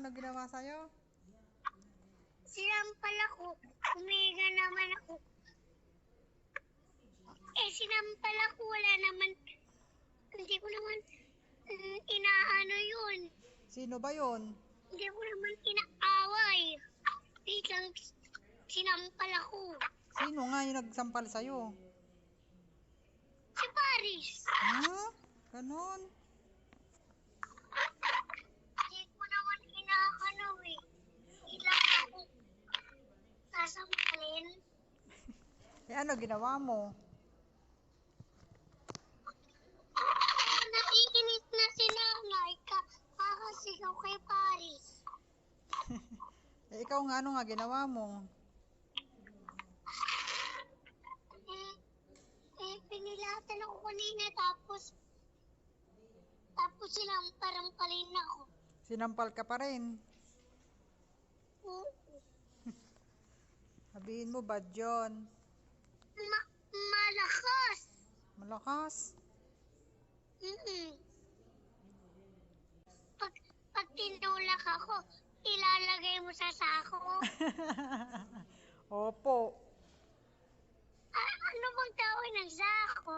Ano ginawa sa'yo? Sinampal ako. Humiga naman ako. Sinampal ako. Wala naman. Hindi ko naman inaano yun. Sino ba yun? Hindi ko naman inaaway. Biglang sinampal ako. Sino nga yung nagsampal sa'yo? Si Paris. Ha? Ganon? Hindi ko naman inaano eh. Biglang ako sasampalin. Ano ginawa mo? Naiinit na si nanay kakasigaw kay Paris. Ikaw nga, ano nga ginawa mo? Pinilatan ako kanina tapos sinamparampalin ako. Sinampal ka pa rin. Oo. Sabihin mo, bad yun. Malakas. Malakas. Pag tinulak ako, ilalagay mo sa sako. Opo. Ano bang tawag ng sako?